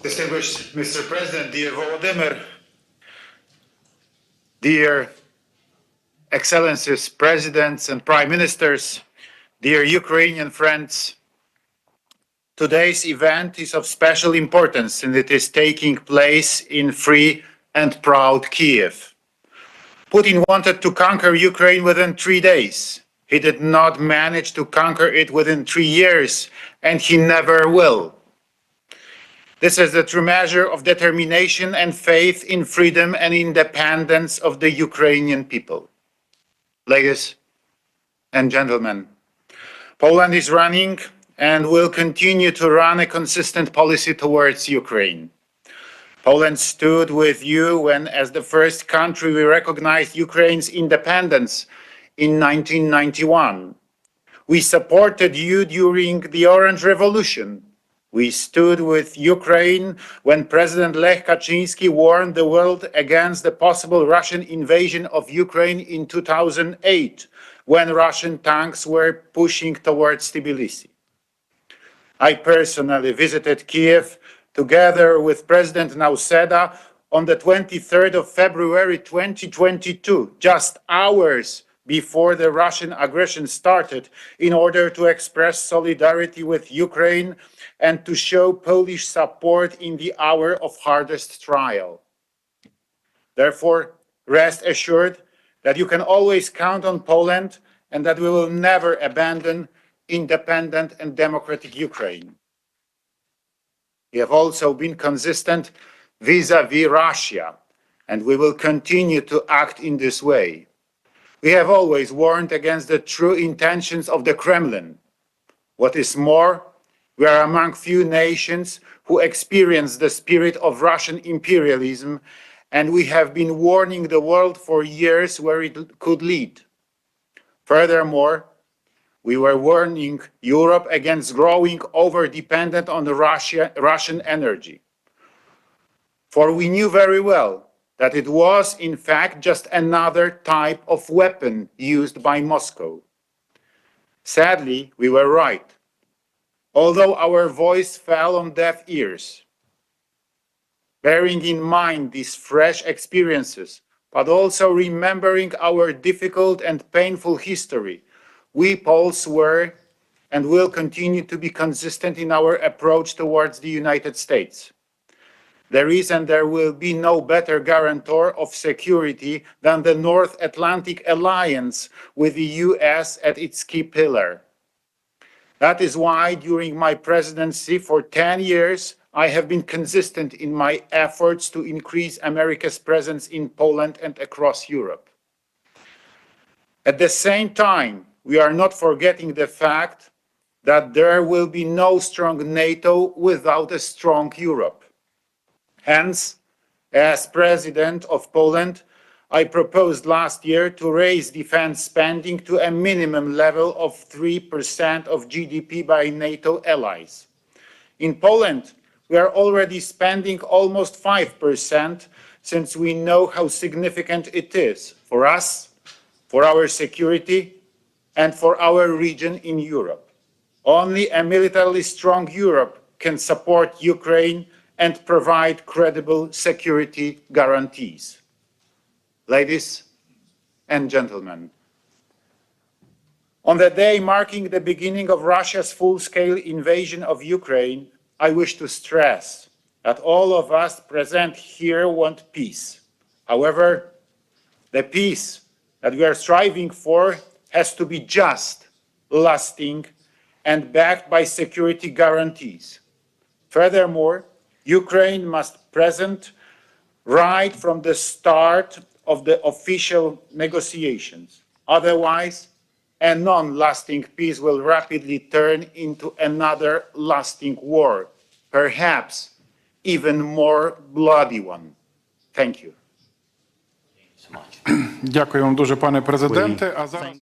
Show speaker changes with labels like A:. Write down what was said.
A: Distinguished Mr. President, dear Volodymyr, dear Excellencies, Presidents and Prime Ministers, dear Ukrainian friends, today's event is of special importance and it is taking place in free and proud Kiev. Putin wanted to conquer Ukraine within 3 days. He did not manage to conquer it within 3 years, and he never will. This is the true measure of determination and faith in freedom and independence of the Ukrainian people. Ladies and gentlemen, Poland is running and will continue to run a consistent policy towards Ukraine. Poland stood with you when, as the first country, we recognized Ukraine's independence in 1991. We supported you during the Orange Revolution. We stood with Ukraine when President Lech Kaczynski warned the world against the possible Russian invasion of Ukraine in 2008, when Russian tanks were pushing towards Tbilisi. I personally visited Kiev together with President Nauseda on the 23rd of February 2022, just hours before the Russian aggression started, in order to express solidarity with Ukraine and to show Polish support in the hour of hardest trial. Therefore, rest assured that you can always count on Poland and that we will never abandon independent and democratic Ukraine. We have also been consistent vis-à-vis Russia, and we will continue to act in this way. We have always warned against the true intentions of the Kremlin. What is more, we are among few nations who experience the spirit of Russian imperialism, and we have been warning the world for years where it could lead. Furthermore, we were warning Europe against growing over-dependent on Russian energy. For we knew very well that it was, in fact, just another type of weapon used by Moscow. Sadly, we were right, although our voice fell on deaf ears. Bearing in mind these fresh experiences, but also remembering our difficult and painful history, we Poles were and will continue to be consistent in our approach towards the United States. There is and there will be no better guarantor of security than the North Atlantic Alliance, with the US at its key pillar. That is why during my presidency for 10 years, I have been consistent in my efforts to increase America's presence in Poland and across Europe. At the same time, we are not forgetting the fact that there will be no strong NATO without a strong Europe. Hence, as President of Poland, I proposed last year to raise defense spending to a minimum level of 3% of GDP by NATO allies. In Poland, we are already spending almost 5%, since we know how significant it is for us, for our security, and for our region in Europe. Only a militarily strong Europe can support Ukraine and provide credible security guarantees. Ladies and gentlemen, on the day marking the beginning of Russia's full-scale invasion of Ukraine, I wish to stress that all of us present here want peace. However, the peace that we are striving for has to be just, lasting, and backed by security guarantees. Furthermore, Ukraine must present right from the start of the official negotiations. Otherwise, a non-lasting peace will rapidly turn into another lasting war, perhaps even more bloody one. Thank you.
B: Дякую вам дуже, пане президенте. А зараз